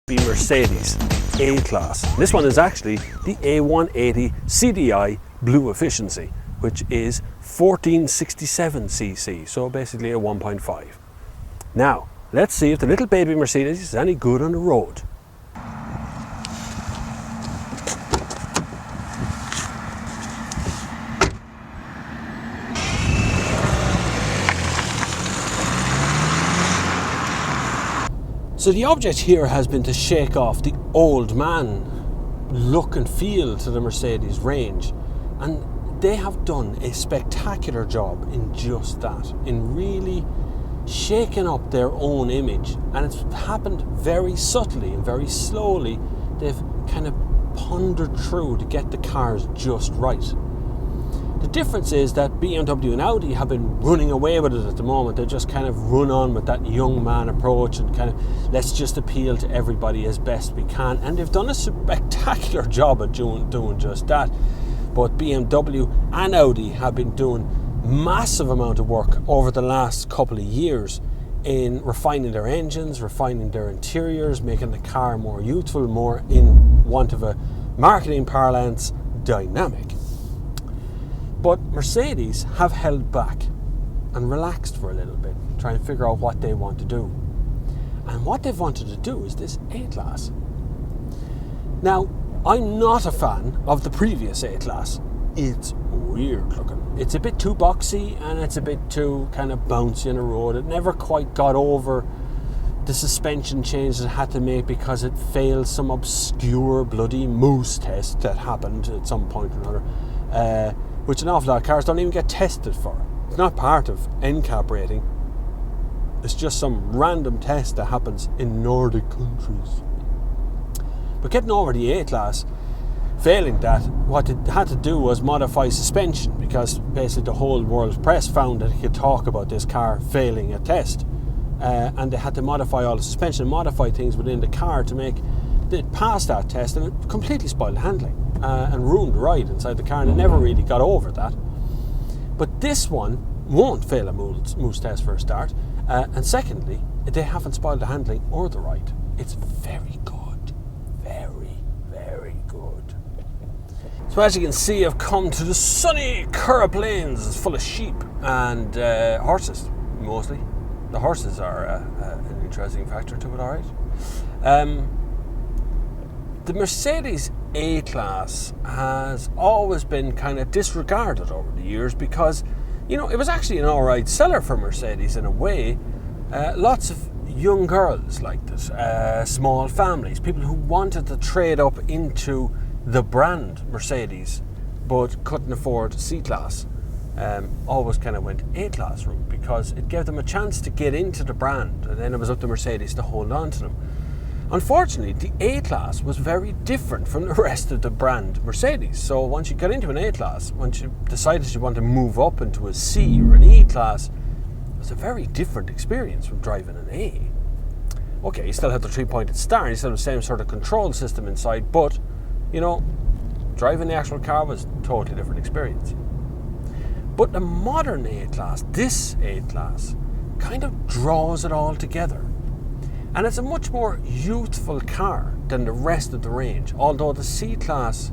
The Mercedes A-Class. This one is actually the A180 CDI Blue Efficiency, which is 1467cc, so basically a 1.5. Now, let's see if the little baby Mercedes is any good on the road. So the object here has been to shake off the old man look and feel to the Mercedes range, and they have done a spectacular job in just that, in really shaking up their own image, and it's happened very subtly and very slowly. They've kind of pondered through to get the cars just right. The difference is that BMW and Audi have been running away with it at the moment. They just kind of run on with that young man approach and kind of let's just appeal to everybody as best we can. And they've done a spectacular job at doing just that. But BMW and Audi have been doing massive amount of work over the last couple of years in refining their engines, refining their interiors, making the car more youthful, more, in want of a marketing parlance, dynamic. But Mercedes have held back and relaxed for a little bit, trying to figure out what they want to do. And what they've wanted to do is this A-Class. Now, I'm not a fan of the previous A-Class. It's weird looking. It's a bit too boxy and it's a bit too kind of bouncy on the road. It never quite got over the suspension change it had to make because it failed some obscure bloody moose test that happened at some point or another. Which an awful lot of cars don't even get tested for. It's not part of NCAP rating. It's just some random test that happens in Nordic countries. But getting over the A-Class, failing that, what it had to do was modify suspension, because basically the whole world press found that it could talk about this car failing a test. And they had to modify all the suspension, modify things within the car to make it pass that test, and it completely spoiled the handling. And ruined the ride inside the car, and it never really got over that. But this one won't fail a moose test for a start, and secondly, they haven't spoiled the handling or the ride. It's very good, very, very good. So as you can see, I've come to the sunny Curragh Plains. It's full of sheep and horses, mostly. The horses are an interesting factor to it, alright. The Mercedes A-Class has always been kind of disregarded over the years because, you know, it was actually an alright seller for Mercedes in a way. Lots of young girls liked it, small families, people who wanted to trade up into the brand Mercedes but couldn't afford C-Class. Always kind of went A-Class route because it gave them a chance to get into the brand, and then it was up to Mercedes to hold on to them. Unfortunately, the A-Class was very different from the rest of the brand Mercedes. So once you got into an A-Class, once you decided you want to move up into a C or an E-Class, it was a very different experience from driving an A. Okay, you still have the 3-pointed star, you still have the same sort of control system inside, but, you know, driving the actual car was a totally different experience. But the modern A-Class, this A-Class, kind of draws it all together. And it's a much more youthful car than the rest of the range. Although the C-Class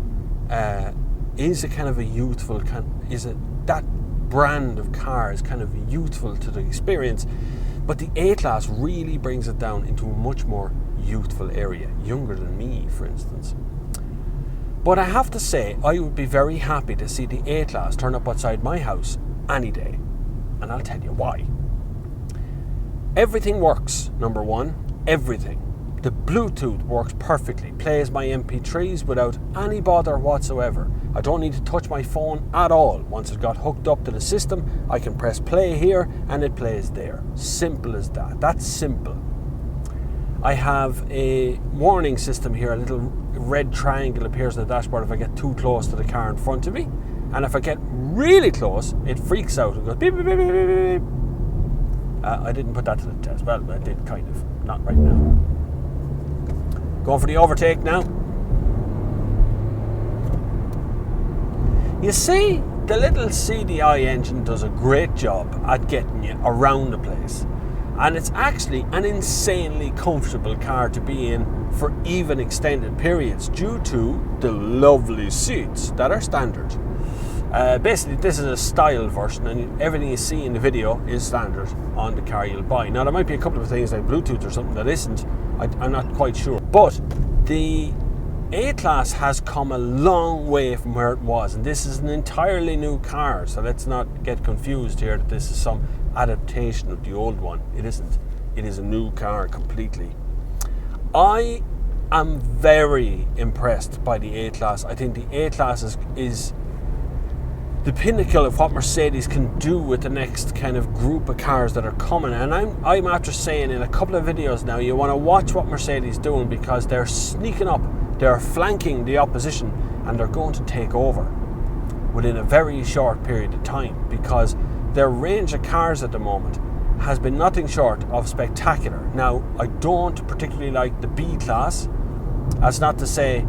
is a kind of a youthful, that brand of car is kind of youthful to the experience. But the A-Class really brings it down into a much more youthful area, younger than me, for instance. But I have to say, I would be very happy to see the A-Class turn up outside my house any day. And I'll tell you why. Everything works, number one, everything. The Bluetooth works perfectly, plays my MP3s without any bother whatsoever. I don't need to touch my phone at all. Once it got hooked up to the system, I can press play here and it plays there. Simple as that. That's simple. I have a warning system here. A little red triangle appears on the dashboard if I get too close to the car in front of me. And if I get really close, it freaks out and goes beep, beep, beep, beep, beep, beep. I didn't put that to the test. Well, I did kind of. Not right now. Going for the overtake now. You see, the little CDI engine does a great job at getting you around the place. And it's actually an insanely comfortable car to be in for even extended periods due to the lovely seats that are standard. Basically, this is a style version, and everything you see in the video is standard on the car you'll buy. Now, there might be a couple of things like Bluetooth or something that isn't. I'm not quite sure. But the A-Class has come a long way from where it was, and this is an entirely new car, so let's not get confused here that this is some adaptation of the old one. It isn't. It is a new car completely. I am very impressed by the A-Class. I think the A-Class is the pinnacle of what Mercedes can do with the next kind of group of cars that are coming. And I'm after saying in a couple of videos now, you want to watch what Mercedes is doing, because they're sneaking up, they're flanking the opposition, and they're going to take over within a very short period of time, because their range of cars at the moment has been nothing short of spectacular. Now, I don't particularly like the B-Class. That's not to say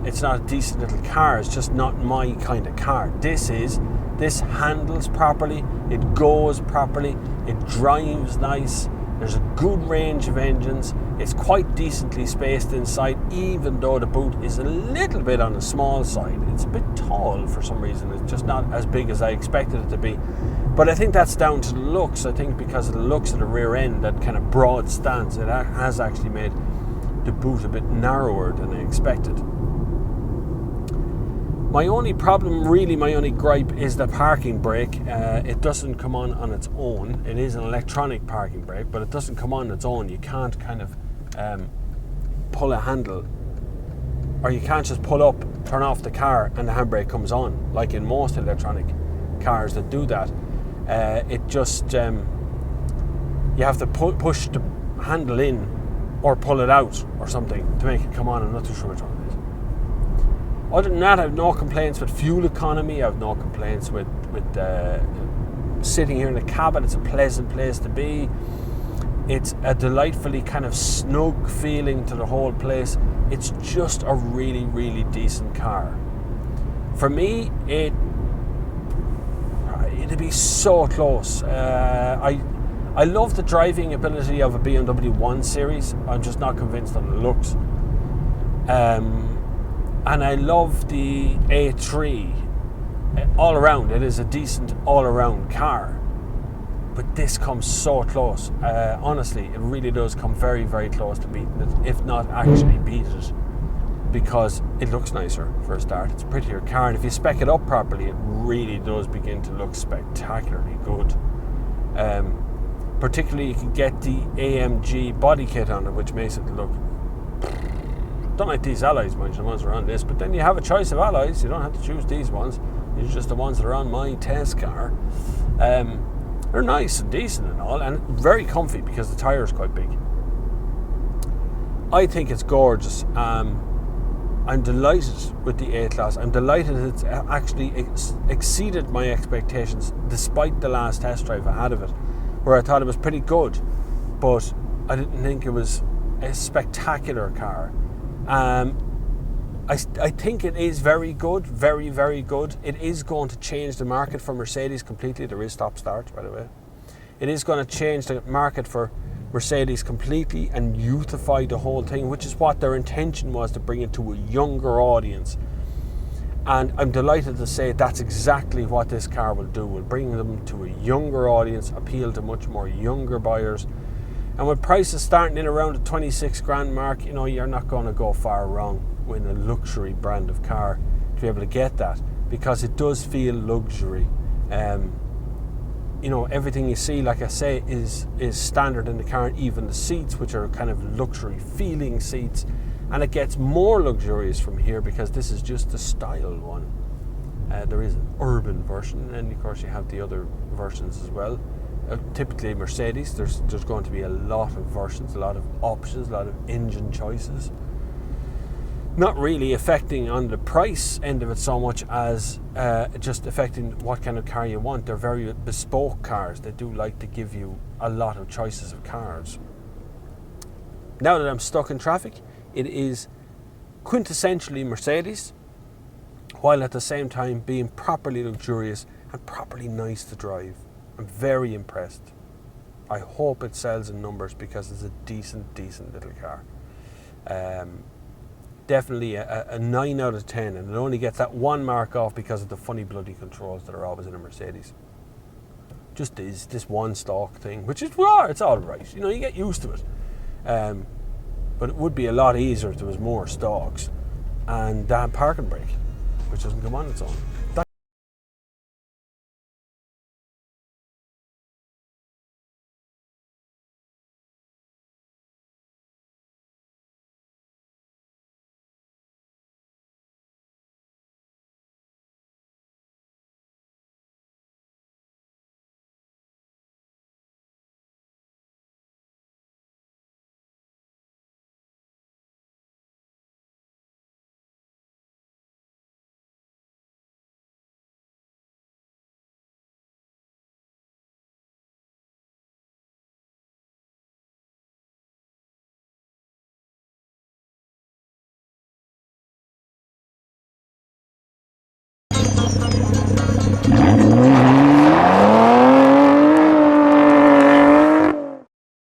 it's not a decent little car, it's just not my kind of car. This handles properly, it goes properly, it drives nice, there's a good range of engines, it's quite decently spaced inside, even though the boot is a little bit on the small side. It's a bit tall for some reason, it's just not as big as I expected it to be. But I think that's down to the looks. I think because of the looks of the rear end, that kind of broad stance, it has actually made the boot a bit narrower than I expected. My only problem, really, my only gripe is the parking brake. It doesn't come on its own. It is an electronic parking brake, but it doesn't come on its own. You can't kind of pull a handle, or you can't just pull up, turn off the car, and the handbrake comes on, like in most electronic cars that do that. It just, you have to push the handle in or pull it out or something to make it come on. I'm not too sure which one it is. Other than that, I have no complaints with fuel economy. I have no complaints with sitting here in the cabin. It's a pleasant place to be. It's a delightfully kind of snug feeling to the whole place. It's just a really, really decent car. For me, it'd be so close. I love the driving ability of a BMW 1 Series. I'm just not convinced on the looks. And I love the A3 all around. It is a decent all-around car. But this comes so close. Honestly, it really does come very, very close to beating it, if not actually beat it, because it looks nicer for a start. It's a prettier car, and if you spec it up properly, it really does begin to look spectacularly good. Particularly, you can get the AMG body kit on it, which makes it look... Don't like these alloys, mind you, the ones that are on this, but then you have a choice of alloys. You don't have to choose these ones. These are just the ones that are on my test car. They're nice and decent and all, and very comfy because the tyre is quite big. I think it's gorgeous. I'm delighted with the A-Class. I'm delighted it's actually exceeded my expectations despite the last test drive I had of it, where I thought it was pretty good, but I didn't think it was a spectacular car. I think it is very good, very, very good. It is going to change the market for Mercedes completely. There is stop-start, by the way. It is going to change the market for Mercedes completely and youthify the whole thing, which is what their intention was, to bring it to a younger audience. And I'm delighted to say that's exactly what this car will do. Will bring them to a younger audience, appeal to much more younger buyers. And with prices starting in around the 26 grand mark, you know, you're not going to go far wrong with a luxury brand of car to be able to get that, because it does feel luxury. You know, everything you see, like I say, is standard in the car, and even the seats, which are kind of luxury feeling seats. And it gets more luxurious from here because this is just the style one. There is an urban version, and of course you have the other versions as well. Typically Mercedes, there's going to be a lot of versions, a lot of options, a lot of engine choices. Not really affecting on the price end of it so much as just affecting what kind of car you want. They're very bespoke cars. They do like to give you a lot of choices of cars. Now that I'm stuck in traffic, it is quintessentially Mercedes, while at the same time being properly luxurious and properly nice to drive. I'm very impressed. I hope it sells in numbers because it's a decent little car. Definitely a 9 out of 10, and it only gets that one mark off because of the funny bloody controls that are always in a Mercedes. Just this one stalk thing, which is, well, it's all right. You know, you get used to it. But it would be a lot easier if there was more stalks and damn parking brake, which doesn't come on its own.